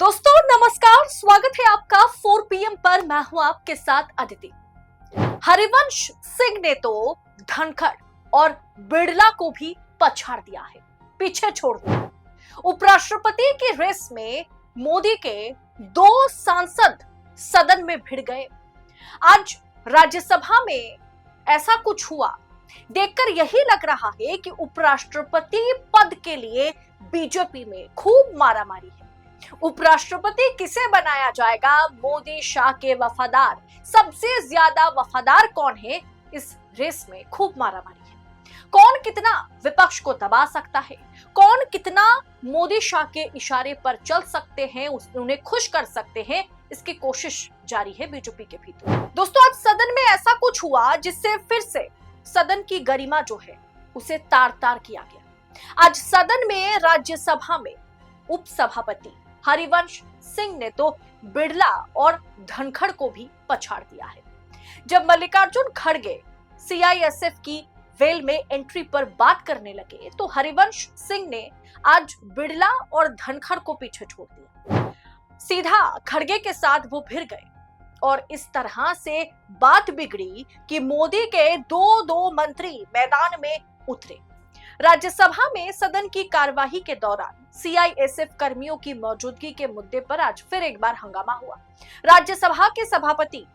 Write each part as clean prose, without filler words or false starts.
दोस्तों नमस्कार, स्वागत है आपका 4 PM पर। मैं हूं आपके साथ अदिति। हरिवंश सिंह ने तो धनखड़ और बिड़ला को भी पछाड़ दिया है, पीछे छोड़ दिया। उपराष्ट्रपति की रेस में मोदी के 2 सांसद सदन में भिड़ गए। आज राज्यसभा में ऐसा कुछ हुआ, देखकर यही लग रहा है कि उपराष्ट्रपति पद के लिए बीजेपी में खूब मारामारी है। उपराष्ट्रपति किसे बनाया जाएगा? मोदी शाह के वफादार, सबसे ज्यादा वफादार कौन है? इस रेस में खूब मारामारी है। कौन कितना विपक्ष को दबा सकता है, कौन कितना मोदी शाह के इशारे पर चल सकते हैं, उन्हें खुश कर सकते हैं, इसकी कोशिश जारी है बीजेपी के भीतर। दोस्तों आज सदन में ऐसा कुछ हुआ जिससे फिर से सदन की गरिमा जो है उसे तार तार किया गया। आज सदन में राज्यसभा में उपसभापति हरिवंश सिंह ने तो बिड़ला और धनखड़ को भी पछाड़ दिया है। जब मल्लिकार्जुन खड़गे सीआईएसएफ की वेल में एंट्री पर बात करने लगे तो हरिवंश सिंह ने आज बिड़ला और धनखड़ को पीछे छोड़ दिया। सीधा खड़गे के साथ वो भिड़ गए और इस तरह से बात बिगड़ी कि मोदी के दो मंत्री मैदान में उतरे। राज्यसभा में सदन की कार्यवाही के दौरान सीआईएसएफ कर्मियों की मौजूदगी के मुद्दे पर आज फिर एक बार हंगामा हुआ। राज्यसभा के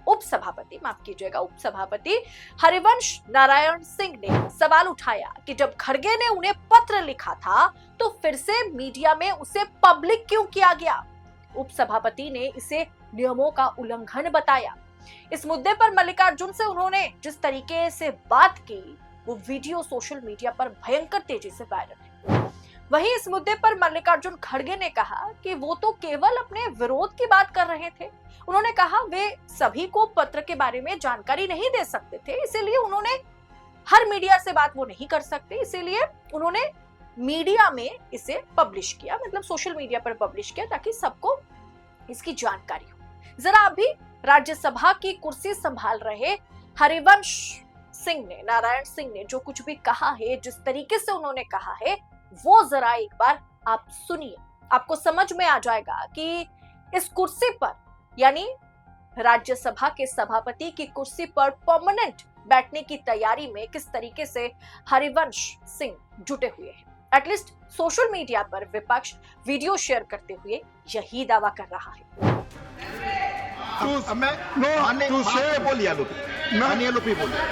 उपसभापति हरिवंश नारायण सिंह ने सवाल उठाया कि जब खड़गे ने उन्हें पत्र लिखा था तो फिर से मीडिया में उसे पब्लिक क्यों किया गया? उपसभापति ने इसे नियमों का उल्लंघन बताया। इस मुद्दे पर मल्लिकार्जुन से उन्होंने जिस तरीके से बात की वो वीडियो सोशल मीडिया पर भयंकर तेजी से वायरल है। वहीं इस मुद्दे पर मल्लिकार्जुन खड़गे ने कहा कि वो तो केवल अपने विरोध की बात कर रहे थे। उन्होंने कहा वे सभी को पत्र के बारे में जानकारी नहीं दे सकते थे, इसीलिए उन्होंने हर मीडिया से बात वो नहीं कर सकते, इसीलिए उन्होंने मीडिया में इसे पब्लिश किया, मतलब सोशल मीडिया पर पब्लिश किया ताकि सबको इसकी जानकारी हो। जरा अभी राज्यसभा की कुर्सी संभाल रहे हरिवंश सिंह ने, नारायण सिंह ने जो कुछ भी कहा है, जिस तरीके से उन्होंने कहा है, वो जरा एक बार आप सुनिए। आपको समझ में आ जाएगा कि इस कुर्सी पर यानी राज्यसभा के सभापति की कुर्सी पर परमानेंट बैठने की तैयारी में किस तरीके से हरिवंश सिंह जुटे हुए हैं। एटलीस्ट सोशल मीडिया पर विपक्ष वीडियो शेयर करते हुए यही दावा कर रहा है।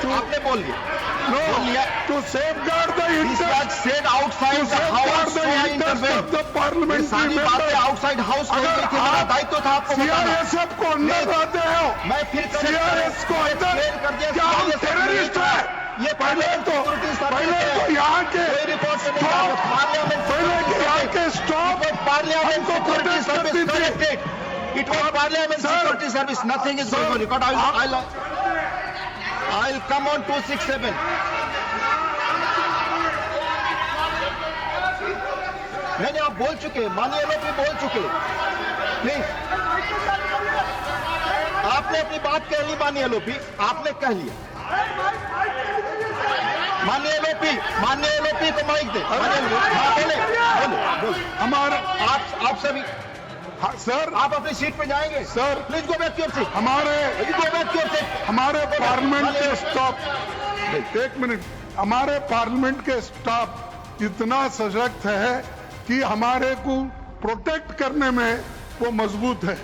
आपने बोल दिया to safeguard the interest outside the house of the parliament। सारी बातें आउटसाइड हाउस में हुई थी, मेरा दायित्व था आपको बताना। सीआरएसएफ को अंदर लाते हो, मैं फिर सीआरएस को अंदर कर दिया। क्या हम टेररिस्ट है? ये पहले तो यहाँ के यहाँ के स्टॉप पार्लियामेंट को प्रोटेस्ट करती थी। It was Parliament Security Service. Nothing is going on. Record. I'll come on 267. नहीं आप बोल चुके, माननीय एलओपी बोल चुके। प्लीज आपने अपनी बात कह ली, माननीय एलओपी आपने कह लिया। माननीय एलओपी को माइक दे। बोले हमारा आप सभी। हाँ, सर आप अपनी सीट पे जाएंगे। Sir please go back your seat. हमारे पार्लियामेंट के स्टाफ, एक मिनट, हमारे पार्लियामेंट के स्टाफ इतना सशक्त है कि हमारे को प्रोटेक्ट करने में वो मजबूत है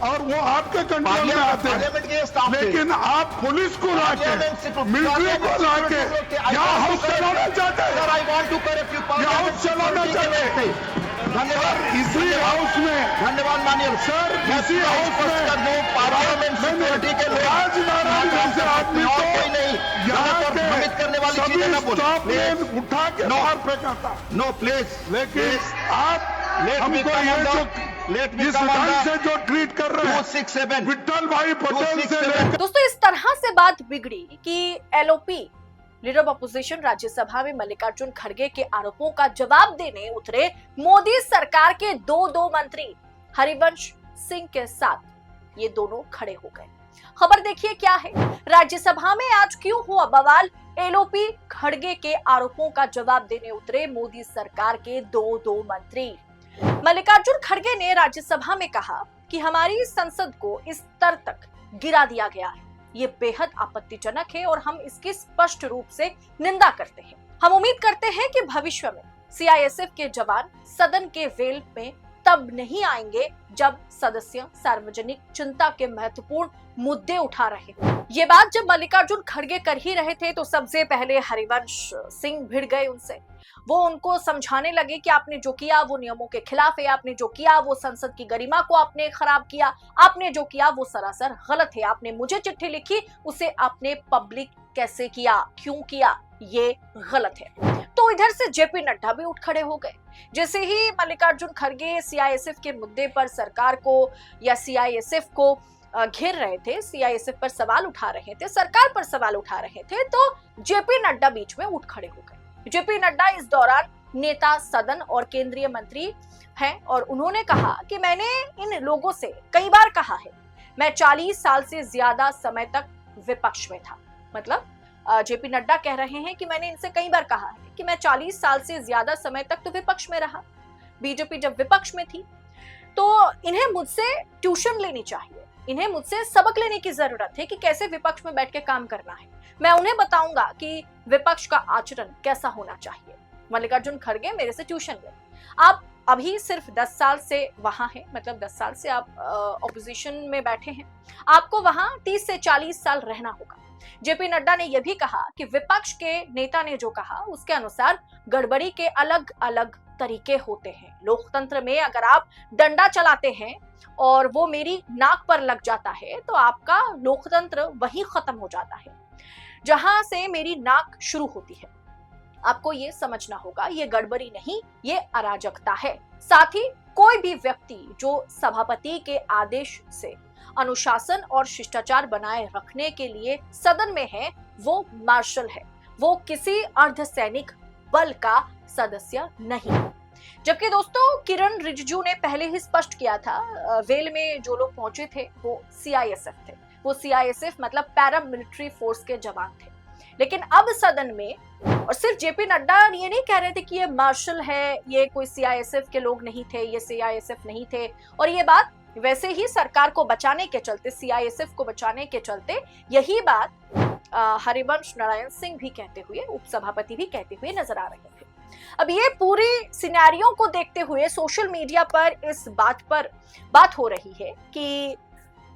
और वो आपके कंट्रोल में आते हैं। लेकिन आप पुलिस को लाके, मिलिट्री को लाके यहाँ हाउस चलाना चाहते हैं। धन्यवाद। इसी हाउस में धन्यवाद मानिए सर। इसी हाउस में पार्लियामेंट सिक्योरिटी के राजनारायण जैसे आदमी को कोई नहीं यहाँ पर भ्रमित करने वाली चीजें न बोले। उठा के बाहर फेंका था। नो प्लीज, लेकिन आप हमको ये जो जिस ढंग से जो ट्वीट कर रहे हैं 267 विट्ठल भाई पटेल से। दोस्तों इस तरह से बात बिगड़ी कि LOP leader of opposition Rajya Sabha में मल्लिकार्जुन खड़गे के आरोपों का जवाब देने उतरे मोदी सरकार के दो मंत्री हरिवंश सिंह के साथ ये दोनों खड़े हो गए। खबर देखिए क्या है। राज्यसभा में आज क्यों हुआ बवाल? एलओपी खड़गे के आरोपों का जवाब देने उतरे मोदी सरकार के दो मंत्री। मल्लिकार्जुन खड़गे ने राज्यसभा में कहा कि हमारी संसद को इस स्तर तक गिरा दिया गया है, ये बेहद आपत्तिजनक है और हम इसकी स्पष्ट रूप से निंदा करते हैं। हम उम्मीद करते हैं कि भविष्य में सीआईएसएफ के जवान सदन के वेल में तब नहीं आएंगे जब सदस्य सार्वजनिक चिंता के महत्वपूर्ण मुद्दे उठा रहे हैं। ये बात जब मल्लिकार्जुन खड़गे कर ही रहे थे तो सबसे पहले हरिवंश सिंह भिड़ गए उनसे। वो उनको समझाने लगे कि आपने जो किया वो नियमों के खिलाफ है, आपने जो किया वो संसद की गरिमा को आपने खराब किया, आपने जो किया वो सरासर गलत है, आपने मुझे चिट्ठी लिखी उसे आपने पब्लिक कैसे किया, क्यों किया, ये गलत है। तो इधर से जेपी नड्डा भी उठ खड़े हो गए। जैसे ही मल्लिकार्जुन खड़गे सीआईएसएफ के मुद्दे पर सरकार को या सीआईएसएफ को घेर रहे थे, सीआईएसएफ पर सवाल उठा रहे थे, सरकार पर सवाल उठा रहे थे, तो जेपी नड्डा बीच में उठ खड़े हो गए। जेपी नड्डा इस दौरान नेता सदन और केंद्रीय मंत्री हैं और उन्होंने कहा कि मैंने इन लोगों से कई बार कहा है, मैं 40 साल से ज्यादा समय तक विपक्ष में था। मतलब जेपी नड्डा कह रहे हैं कि मैंने इनसे कई बार कहा है कि मैं 40 साल से ज्यादा समय तक तो विपक्ष में रहा, बीजेपी जब विपक्ष में थी, तो इन्हें मुझसे ट्यूशन लेनी चाहिए, इन्हें मुझसे सबक लेने की जरूरत है कि कैसे विपक्ष में बैठ के काम करना है। मैं उन्हें बताऊंगा कि विपक्ष का आचरण कैसा होना चाहिए। मल्लिकार्जुन खड़गे मेरे से ट्यूशन ले। आप अभी सिर्फ 10 साल से वहां हैं, मतलब 10 साल से आप ऑपोजिशन में बैठे हैं, आपको वहां 30 से 40 साल रहना होगा। जेपी नड्डा ने यह भी कहा कि विपक्ष के नेता ने जो कहा उसके अनुसार गड़बड़ी के अलग अलग तरीके होते हैं। लोकतंत्र में अगर आप डंडा चलाते हैं और वो मेरी नाक पर लग जाता है तो आपका लोकतंत्र वहीं खत्म हो जाता है जहां से मेरी नाक शुरू होती है। आपको ये समझना होगा, ये गड़बड़ी नहीं, ये अराजकता है। साथ ही कोई भी व्यक्ति जो सभापति के आदेश से अनुशासन और शिष्टाचार बनाए रखने के लिए सदन में है वो मार्शल है, वो किसी अर्धसैनिक बल का सदस्य नहीं। जबकि दोस्तों किरण रिजिजू ने पहले ही स्पष्ट किया था, वेल में जो लोग पहुंचे थे वो सीआईएसएफ थे, वो सीआईएसएफ मतलब पैरा मिलिट्री फोर्स के जवान थे। लेकिन अब सदन में, और सिर्फ जेपी नड्डा ये नहीं कह रहे थे कि ये मार्शल है, ये कोई सीआईएसएफ के लोग नहीं थे, ये सीआईएसएफ नहीं थे, और ये बात वैसे ही सरकार को बचाने के चलते, सीआईएसएफ को बचाने के चलते यही बात हरिवंश नारायण सिंह भी कहते हुए, उपसभापति भी कहते हुए नजर आ रहे थे। अब ये पूरी सिनेरियो को देखते हुए सोशल मीडिया पर इस बात पर बात हो रही है कि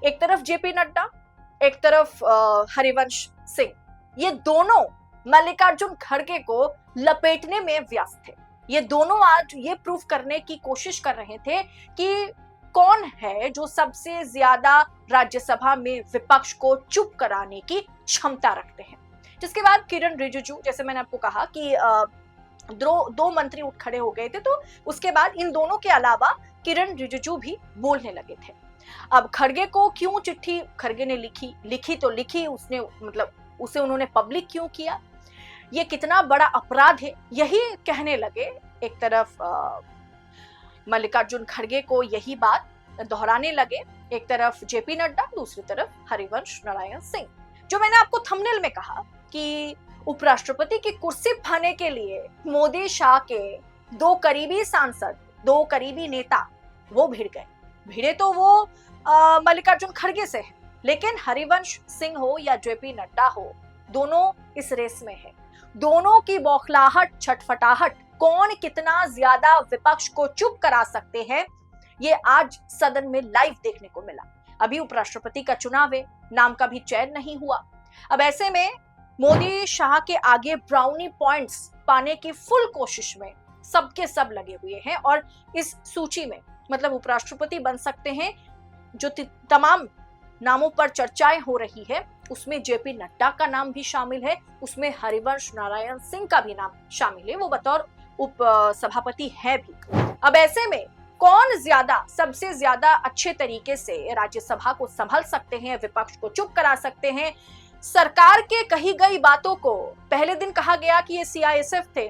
एक तरफ जेपी नड्डा, एक तरफ हरिवंश सिंह, ये दोनों मल्लिकार्जुन खड़गे को लपेटने में व्यस्त थे। ये दोनों आज ये प्रूफ करने की कोशिश कर रहे थे कि कौन है जो सबसे ज्यादा राज्यसभा में विपक्ष को चुप कराने की क्षमता रखते हैं। जिसके बाद किरण रिजिजू, जैसे मैंने आपको कहा कि दो मंत्री उठ खड़े हो गए थे, तो उसके बाद इन दोनों के अलावा किरण रिजिजू भी बोलने लगे थे। अब खड़गे को क्यों चिट्ठी खड़गे ने लिखी तो लिखी, उसने मतलब उसे उन्होंने पब्लिक क्यों किया, ये कितना बड़ा अपराध है, यही कहने लगे। एक तरफ मल्लिकार्जुन खड़गे को यही बात दोहराने लगे, एक तरफ जेपी नड्डा, दूसरी तरफ हरिवंश नारायण सिंह। जो मैंने आपको थंबनेल में कहा कि उपराष्ट्रपति की कुर्सी पाने के लिए मोदी शाह के दो करीबी सांसद, दो करीबी नेता वो भिड़े तो वो मल्लिकार्जुन खड़गे से है, लेकिन हरिवंश सिंह हो या जेपी नड्डा हो, दोनों इस रेस में है। दोनों की बौखलाहट, छटफटाहट, कौन कितना ज्यादा विपक्ष को चुप करा सकते हैं, ये आज सदन में लाइव देखने को मिला। अभी उपराष्ट्रपति का चुनाव है, नाम का भी चयन नहीं हुआ। अब ऐसे में मोदी शाह के आगे ब्राउनी पॉइंट्स पाने की फुल कोशिश में सबके सब लगे हुए हैं और इस सूची में मतलब उपराष्ट्रपति बन सकते हैं जो तमाम नामों पर चर्चाएं हो रही है, उसमें जेपी नड्डा का नाम भी शामिल है, उसमें हरिवंश नारायण सिंह का भी नाम शामिल है, वो बतौर उप सभापति है भी। अब ऐसे में कौन सबसे ज्यादा अच्छे तरीके से राज्यसभा को संभाल सकते हैं, विपक्ष को चुप करा सकते हैं। सरकार के कही गई बातों को पहले दिन कहा गया कि ये सीआईएसएफ थे,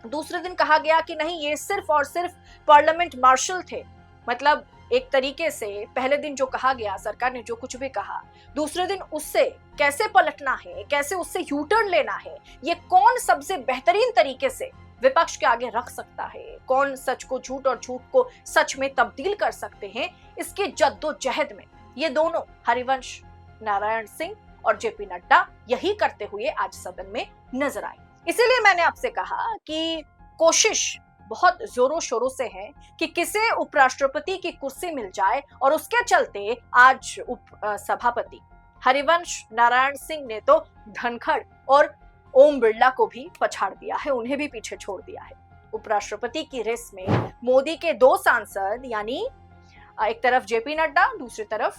दूसरे दिन कहा गया कि नहीं ये सिर्फ और सिर्फ पार्लियामेंट मार्शल थे। मतलब एक तरीके से पहले दिन जो कहा गया, सरकार ने जो कुछ भी कहा, दूसरे दिन उससे कैसे पलटना है, कैसे उससे यू टर्न लेना है, ये कौन सबसे बेहतरीन तरीके से विपक्ष के आगे रख सकता है, कौन सच को झूठ और झूठ को सच में तब्दील कर सकते हैं, इसके जद्दोजहद में ये दोनों हरिवंश नारायण सिंह और जेपी नड्डा यही करते हुए आज सदन में नजर आए। इसीलिए मैंने आपसे कहा कि कोशिश बहुत जोरों शोरों से है कि किसे उपराष्ट्रपति की कुर्सी मिल जाए, और उसके चलते आज उप सभापति हरिवंश नारायण सिंह ने तो धनखड़ और ओम बिरला को भी पछाड़ दिया है, उन्हें भी पीछे छोड़ दिया है। उपराष्ट्रपति की रेस में मोदी के दो सांसद, यानी एक तरफ जेपी नड्डा, दूसरी तरफ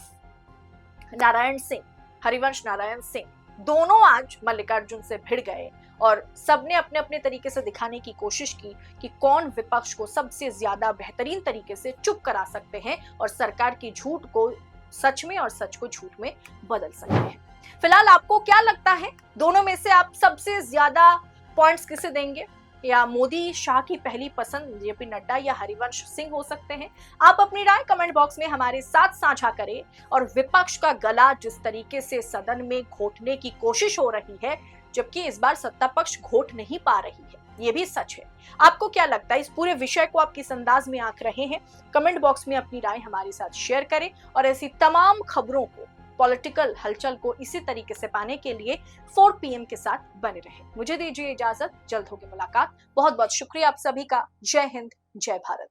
नारायण सिंह, हरिवंश नारायण सिंह, दोनों आज मल्लिकार्जुन से भिड़ गए और सबने अपने अपने तरीके से दिखाने की कोशिश की कि कौन विपक्ष को सबसे ज्यादा बेहतरीन तरीके से चुप करा सकते हैं और सरकार की झूठ को सच में और सच को झूठ में बदल सकते हैं। फिलहाल आपको क्या लगता है, दोनों में से आप सबसे ज्यादा पॉइंट्स किसे देंगे? या मोदी शाह की पहली पसंद जेपी नड्डा या हरिवंश सिंह हो सकते हैं? आप अपनी राय कमेंट बॉक्स में हमारे साथ साझा करें। और विपक्ष का गला जिस तरीके से सदन में घोटने की कोशिश हो रही है, जबकि इस बार सत्ता पक्ष घोट नहीं पा रही है, ये भी सच है। आपको क्या लगता है, इस पूरे विषय को आप किस अंदाज में आंक रहे हैं? कमेंट बॉक्स में अपनी राय हमारे साथ शेयर करें और ऐसी तमाम खबरों को, पॉलिटिकल हलचल को इसी तरीके से पाने के लिए 4 PM के साथ बने रहे। मुझे दीजिए इजाजत, जल्द होगी मुलाकात। बहुत बहुत शुक्रिया आप सभी का। जय हिंद, जय भारत।